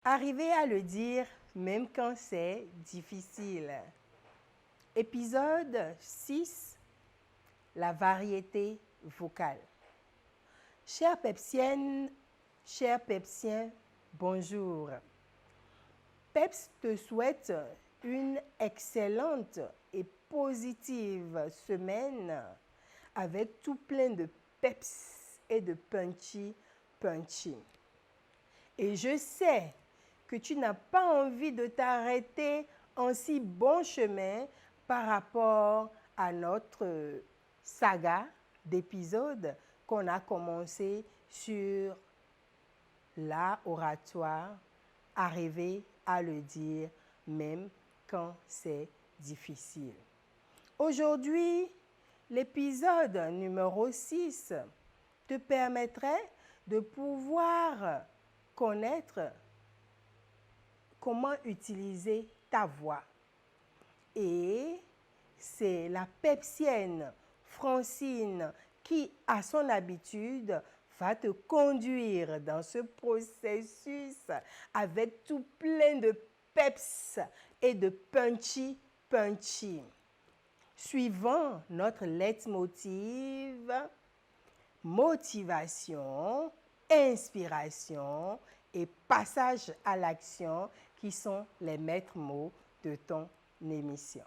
Arriver à le dire même quand c'est difficile. Épisode 6, la variété vocale. Chères Pepsiennes, chers Pepsiens, bonjour. Peps te souhaite une excellente et positive semaine avec tout plein de peps et de punchy. Et je sais que tu n'as pas envie de t'arrêter en si bon chemin par rapport à notre saga d'épisodes qu'on a commencé sur l'oratoire, arriver à le dire même quand c'est difficile. Aujourd'hui, l'épisode numéro 6 te permettrait de pouvoir connaître comment utiliser ta voix. Et c'est la Pepsienne Francine qui, à son habitude, va te conduire dans ce processus avec tout plein de peps et de punchy. Suivant notre leitmotiv, motivation, inspiration et passage à l'action qui sont les maîtres mots de ton émission.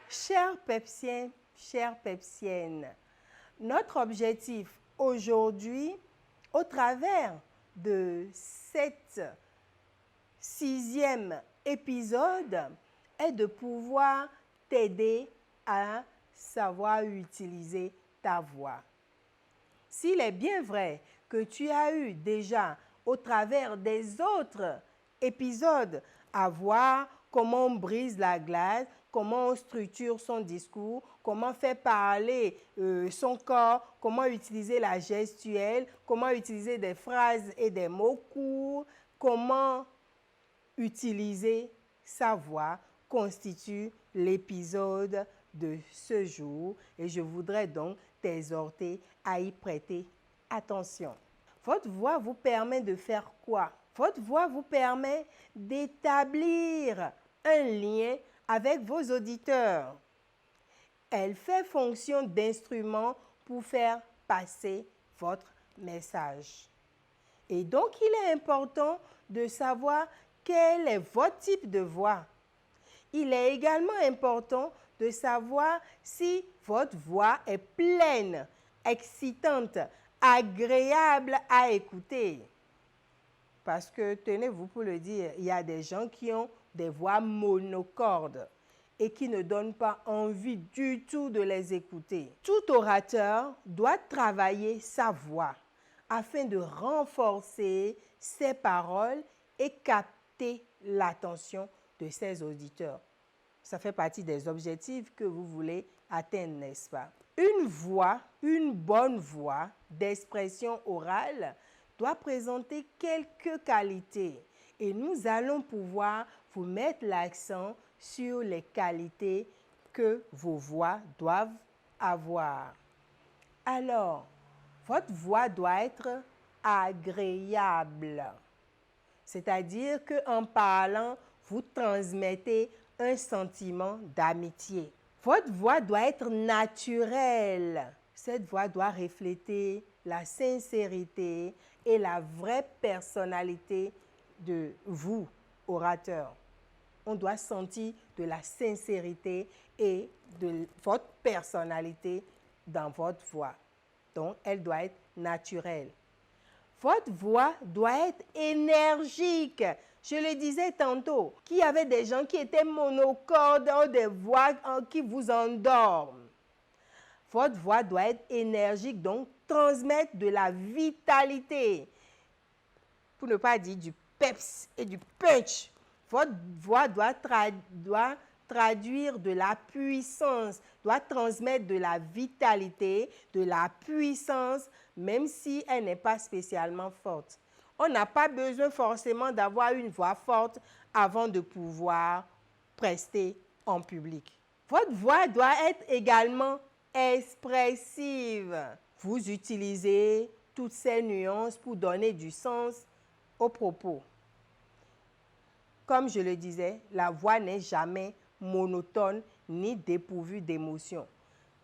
Chers Pepsiens, chères Pepsiennes, notre objectif aujourd'hui, au travers de cet 6e épisode, est de pouvoir t'aider à savoir utiliser ta voix. S'il est bien vrai que tu as eu déjà, au travers des autres épisodes, à voir comment on brise la glace, comment on structure son discours, comment faire parler son corps, comment utiliser la gestuelle, comment utiliser des phrases et des mots courts, comment utiliser sa voix constitue l'épisode de ce jour et je voudrais donc t'exhorter à y prêter attention. Votre voix vous permet de faire quoi? Votre voix vous permet d'établir un lien avec vos auditeurs. Elle fait fonction d'instrument pour faire passer votre message. Et donc, il est important de savoir quel est votre type de voix. Il est également important de savoir si votre voix est pleine, excitante, agréable à écouter. Parce que, tenez-vous pour le dire, il y a des gens qui ont des voix monocordes et qui ne donnent pas envie du tout de les écouter. Tout orateur doit travailler sa voix afin de renforcer ses paroles et capter l'attention de ses auditeurs. Ça fait partie des objectifs que vous voulez atteindre, n'est-ce pas? Une voix, une bonne voix d'expression orale doit présenter quelques qualités et nous allons pouvoir vous mettre l'accent sur les qualités que vos voix doivent avoir. Alors, votre voix doit être agréable, c'est-à-dire qu'en parlant, vous transmettez un sentiment d'amitié. Votre voix doit être naturelle. Cette voix doit refléter la sincérité et la vraie personnalité de vous, orateur. On doit sentir de la sincérité et de votre personnalité dans votre voix. Donc, elle doit être naturelle. Votre voix doit être énergique. Je le disais tantôt, qu'il y avait des gens qui étaient monocordes, des voix qui vous endorment. Votre voix doit être énergique, donc transmettre de la vitalité. Pour ne pas dire du peps et du punch. Votre voix doit traduire de la puissance, doit transmettre de la vitalité, de la puissance, même si elle n'est pas spécialement forte. On n'a pas besoin forcément d'avoir une voix forte avant de pouvoir prester en public. Votre voix doit être également expressive. Vous utilisez toutes ces nuances pour donner du sens aux propos. Comme je le disais, la voix n'est jamais monotone ni dépourvue d'émotion.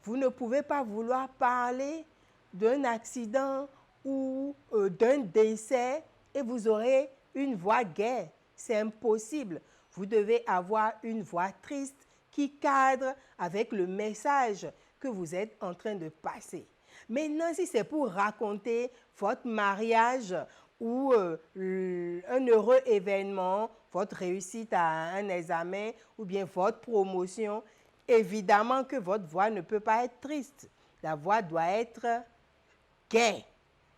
Vous ne pouvez pas vouloir parler d'un accident ou d'un décès et vous aurez une voix gaie. C'est impossible. Vous devez avoir une voix triste qui cadre avec le message que vous êtes en train de passer. Maintenant, si c'est pour raconter votre mariage ou un heureux événement, votre réussite à un examen ou bien votre promotion, évidemment que votre voix ne peut pas être triste. La voix doit être gaie.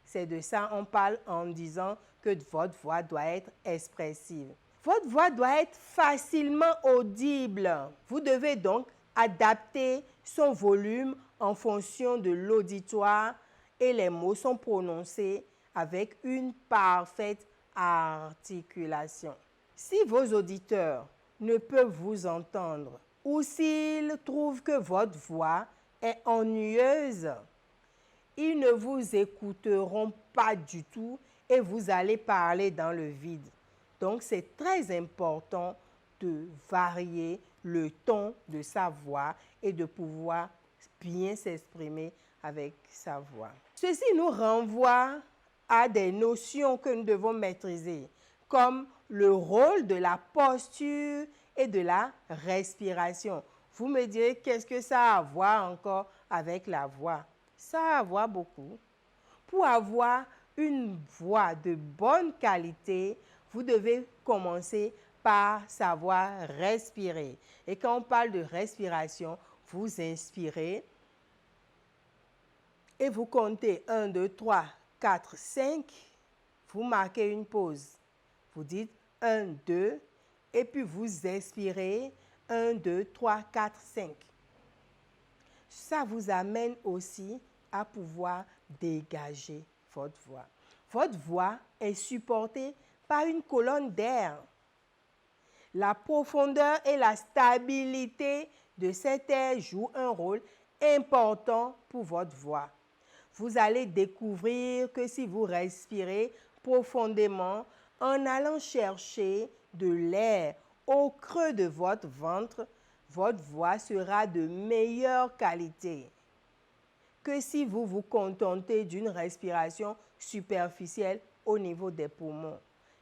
C'est de ça on parle en disant que votre voix doit être expressive. Votre voix doit être facilement audible. Vous devez donc adapter son volume en fonction de l'auditoire et les mots sont prononcés avec une parfaite articulation. Si vos auditeurs ne peuvent vous entendre ou s'ils trouvent que votre voix est ennuyeuse, ils ne vous écouteront pas du tout et vous allez parler dans le vide. Donc, c'est très important de varier le ton de sa voix et de pouvoir bien s'exprimer avec sa voix. Ceci nous renvoie à des notions que nous devons maîtriser, comme le rôle de la posture et de la respiration. Vous me direz, qu'est-ce que ça a à voir encore avec la voix? Ça a à voir beaucoup. Pour avoir une voix de bonne qualité, vous devez commencer par savoir respirer. Et quand on parle de respiration, vous inspirez et vous comptez 1, 2, 3, 4, 5. Vous marquez une pause. Vous dites 1, 2 et puis vous expirez 1, 2, 3, 4, 5. Ça vous amène aussi à pouvoir dégager votre voix. Votre voix est supportée par une colonne d'air. La profondeur et la stabilité de cet air jouent un rôle important pour votre voix. Vous allez découvrir que si vous respirez profondément en allant chercher de l'air au creux de votre ventre, votre voix sera de meilleure qualité que si vous vous contentez d'une respiration superficielle au niveau des poumons.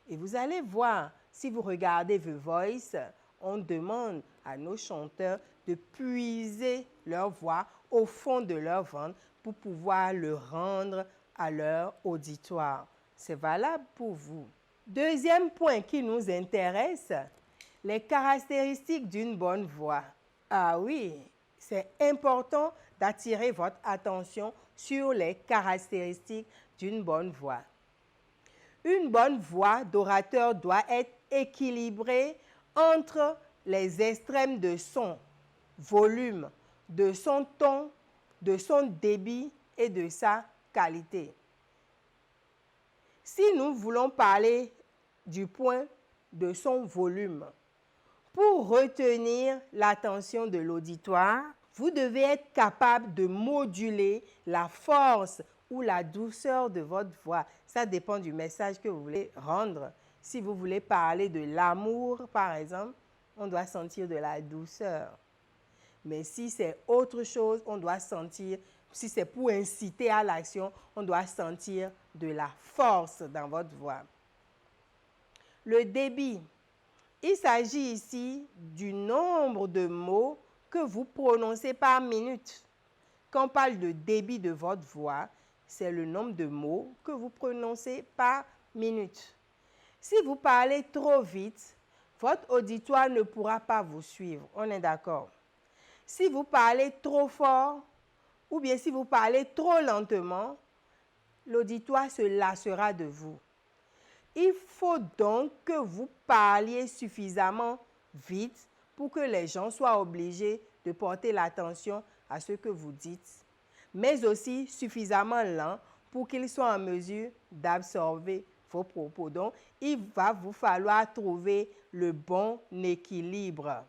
Et vous allez voir, si vous regardez The Voice, on demande à nos chanteurs de puiser leur voix au fond de leur ventre pour pouvoir le rendre à leur auditoire. C'est valable pour vous. Deuxième point qui nous intéresse, les caractéristiques d'une bonne voix. Ah oui, c'est important d'attirer votre attention sur les caractéristiques d'une bonne voix. Une bonne voix d'orateur doit être équilibrée entre les extrêmes de son, volume, de son ton, de son débit et de sa qualité. Si nous voulons parler du point de son volume, pour retenir l'attention de l'auditoire, vous devez être capable de moduler la force ou la douceur de votre voix. Ça dépend du message que vous voulez rendre. Si vous voulez parler de l'amour, par exemple, on doit sentir de la douceur. Mais si c'est autre chose, on doit sentir, si c'est pour inciter à l'action, on doit sentir de la force dans votre voix. Le débit. Il s'agit ici du nombre de mots que vous prononcez par minute. Quand on parle de débit de votre voix, c'est le nombre de mots que vous prononcez par minute. Si vous parlez trop vite, votre auditoire ne pourra pas vous suivre. On est d'accord? Si vous parlez trop fort ou bien si vous parlez trop lentement, l'auditoire se lassera de vous. Il faut donc que vous parliez suffisamment vite pour que les gens soient obligés de porter l'attention à ce que vous dites, mais aussi suffisamment lent pour qu'ils soient en mesure d'absorber vos propos. Donc, il va vous falloir trouver le bon équilibre.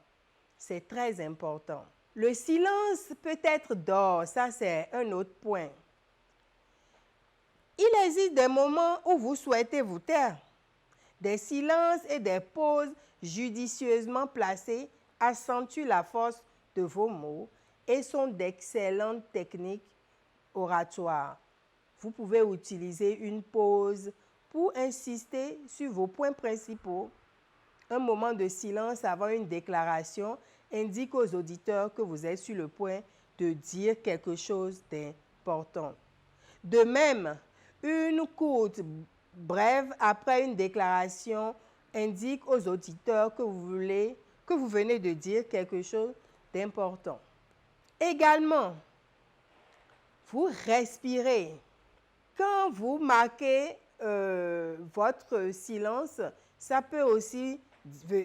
C'est très important. Le silence peut être d'or, ça c'est un autre point. Il existe des moments où vous souhaitez vous taire. Des silences et des pauses judicieusement placées accentuent la force de vos mots et sont d'excellentes techniques oratoires. Vous pouvez utiliser une pause pour insister sur vos points principaux. Un moment de silence avant une déclaration indique aux auditeurs que vous êtes sur le point de dire quelque chose d'important. De même, une courte brève après une déclaration indique aux auditeurs que vous venez de dire quelque chose d'important. Également, vous respirez. Quand vous marquez votre silence, ça peut aussi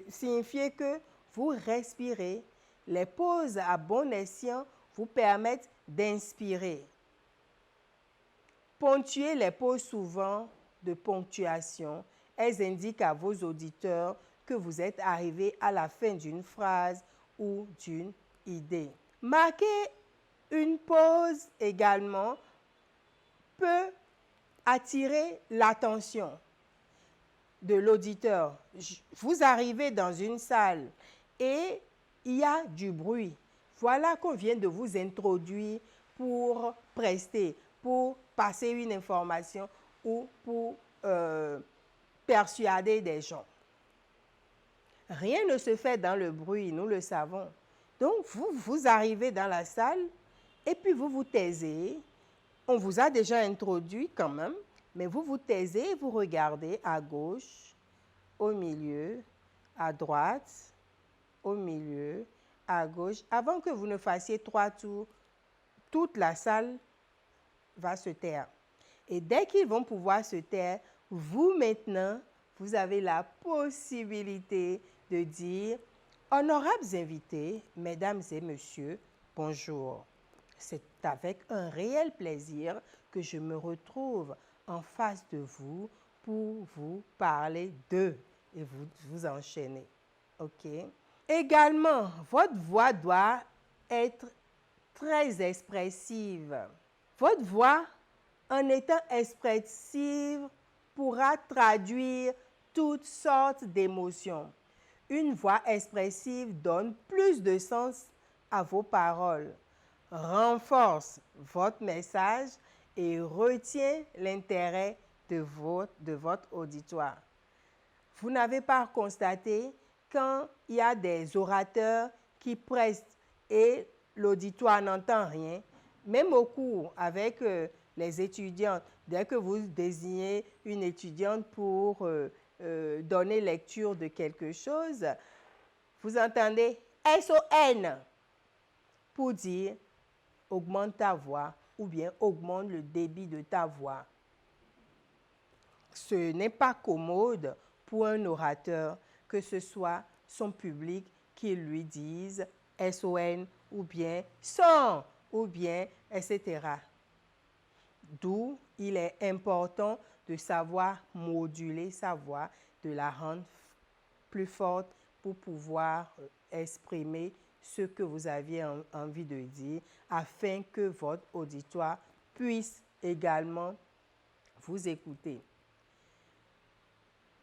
signifier que vous respirez. Les pauses à bon escient vous permettent d'inspirer. Ponctuez les pauses souvent de ponctuation. Elles indiquent à vos auditeurs que vous êtes arrivé à la fin d'une phrase ou d'une idée. Marquer une pause également peut attirer l'attention de l'auditeur. Vous arrivez dans une salle et il y a du bruit. Voilà qu'on vient de vous introduire pour prester, pour passer une information ou pour persuader des gens. Rien ne se fait dans le bruit, nous le savons. Donc, vous arrivez dans la salle et puis vous vous taisez. On vous a déjà introduit quand même, mais vous vous taisez et vous regardez à gauche, au milieu, à droite, au milieu, à gauche. Avant que vous ne fassiez 3 tours, toute la salle va se taire. Et dès qu'ils vont pouvoir se taire, vous maintenant, vous avez la possibilité de dire « Honorables invités, mesdames et messieurs, bonjour. C'est avec un réel plaisir que je me retrouve en face de vous pour vous parler de… » et vous enchaînez. OK? Également, votre voix doit être très expressive. Votre voix, en étant expressive, pourra traduire toutes sortes d'émotions. Une voix expressive donne plus de sens à vos paroles, renforce votre message et retient l'intérêt de votre auditoire. Vous n'avez pas constaté quand il y a des orateurs qui pressent et l'auditoire n'entend rien, même au cours avec les étudiants, dès que vous désignez une étudiante pour donner lecture de quelque chose, vous entendez SON pour dire augmente ta voix ou bien augmente le débit de ta voix. Ce n'est pas commode pour un orateur que ce soit son public qui lui dise SON ou bien son ou bien etc. D'où il est important de savoir moduler sa voix, de la rendre plus forte pour pouvoir exprimer ce que vous aviez envie de dire afin que votre auditoire puisse également vous écouter.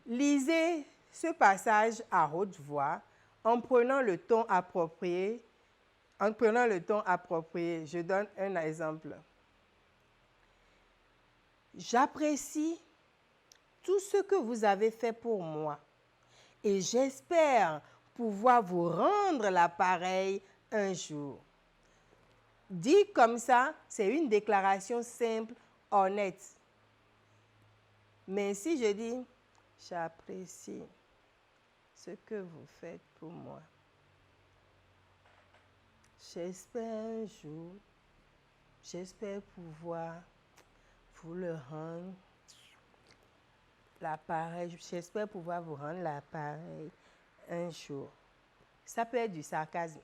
Lisez ce passage à haute voix en prenant le ton approprié. Je donne un exemple. J'apprécie tout ce que vous avez fait pour moi et j'espère pouvoir vous rendre l'appareil un jour. Dit comme ça, c'est une déclaration simple, honnête. Mais si je dis, j'apprécie ce que vous faites pour moi. J'espère pouvoir vous le rendre l'appareil. J'espère pouvoir vous rendre l'appareil un jour. Ça peut être du sarcasme.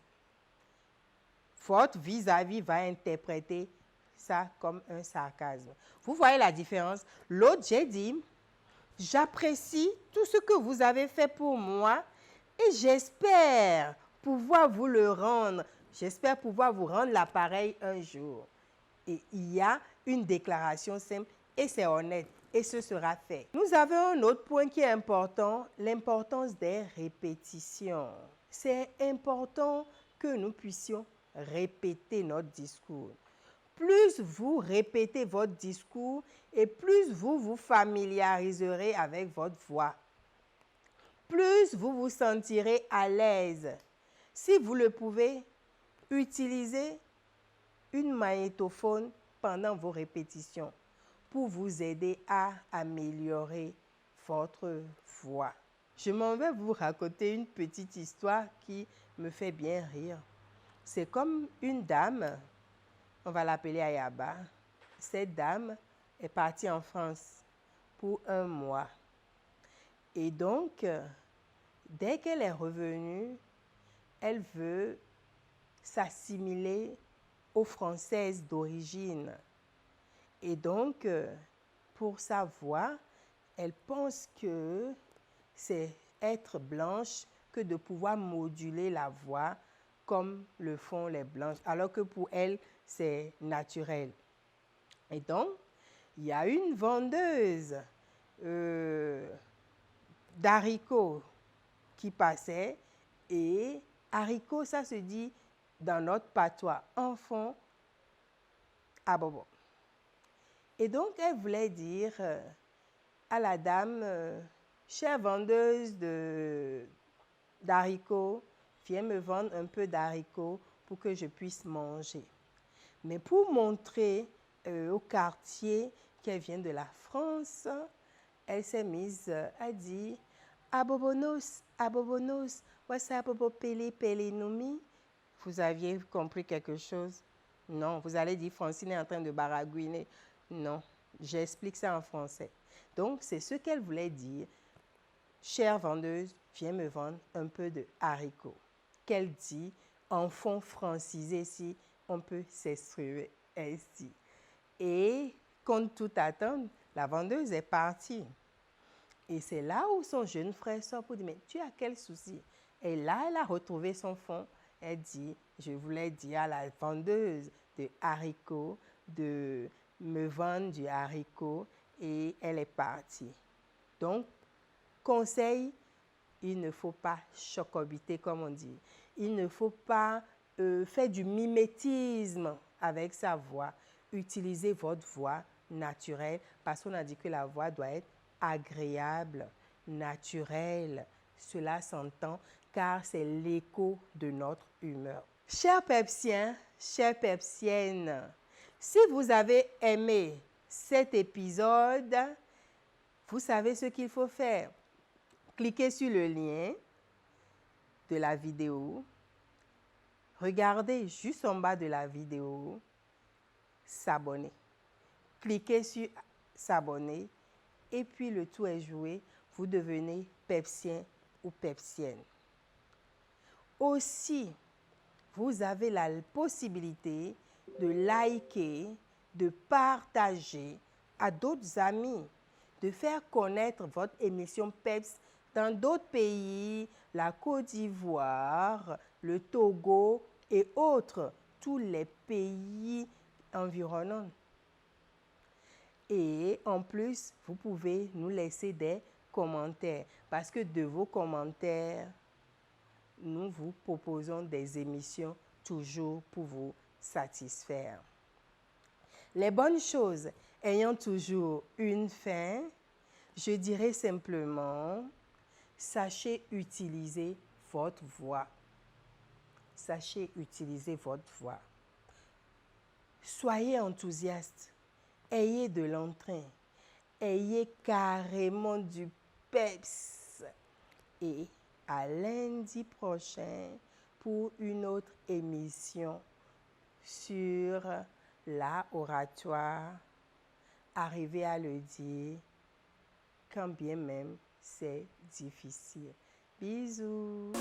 Votre vis-à-vis va interpréter ça comme un sarcasme. Vous voyez la différence? L'autre, j'ai dit, j'apprécie tout ce que vous avez fait pour moi et j'espère pouvoir vous le rendre. J'espère pouvoir vous rendre l'appareil un jour. Et il y a une déclaration simple et c'est honnête et ce sera fait. Nous avons un autre point qui est important, l'importance des répétitions. C'est important que nous puissions répéter notre discours. Plus vous répétez votre discours et plus vous vous familiariserez avec votre voix. Plus vous vous sentirez à l'aise. Si vous le pouvez, utilisez une magnétophone pendant vos répétitions pour vous aider à améliorer votre voix. Je m'en vais vous raconter une petite histoire qui me fait bien rire. C'est comme une dame, on va l'appeler Ayaba. Cette dame est partie en France pour 1 mois. Et donc, dès qu'elle est revenue, elle veut s'assimiler aux Françaises d'origine. Et donc, pour sa voix, elle pense que c'est être blanche que de pouvoir moduler la voix comme le font les blanches, alors que pour elle, c'est naturel. Et donc, il y a une vendeuse d'haricots qui passait et haricot, ça se dit dans notre patois, enfant à bobo. Et donc, elle voulait dire à la dame, chère vendeuse d'haricots, viens me vendre un peu d'haricots pour que je puisse manger. Mais pour montrer au quartier qu'elle vient de la France, elle s'est mise à dire abobonos, wasa bobo pele pele nomi. Vous aviez compris quelque chose? Non, vous allez dire Francine est en train de baragouiner. Non, j'explique ça en français. Donc, c'est ce qu'elle voulait dire. Chère vendeuse, viens me vendre un peu de haricots. Qu'elle dit en fond francisé si on peut s'exprimer ainsi. Et, contre toute attente, la vendeuse est partie. Et c'est là où son jeune frère sort pour dire, mais tu as quel souci? Et là, elle a retrouvé son fond. Elle dit, je voulais dire à la vendeuse de haricots de me vendre du haricot et elle est partie. Donc, conseil, il ne faut pas chocobiter comme on dit. Il ne faut pas faire du mimétisme avec sa voix. Utilisez votre voix naturelle parce qu'on a dit que la voix doit être agréable, naturelle. Cela s'entend car c'est l'écho de notre humeur. Chers Pepsiens, chères Pepsiennes, si vous avez aimé cet épisode, vous savez ce qu'il faut faire. Cliquez sur le lien de la vidéo. Regardez juste en bas de la vidéo, s'abonner. Cliquez sur s'abonner et puis le tout est joué. Vous devenez Pepsien ou Pepsienne. Aussi, vous avez la possibilité de liker, de partager à d'autres amis, de faire connaître votre émission PEPS dans d'autres pays, la Côte d'Ivoire, le Togo et autres, tous les pays environnants. Et en plus, vous pouvez nous laisser des commentaires parce que de vos commentaires, nous vous proposons des émissions toujours pour vous satisfaire. Les bonnes choses ayant toujours une fin, je dirais simplement, sachez utiliser votre voix. Sachez utiliser votre voix. Soyez enthousiaste, ayez de l'entrain, ayez carrément du peps. Et à lundi prochain pour une autre émission sur l'oratoire. Arriver à le dire, quand bien même c'est difficile. Bisous.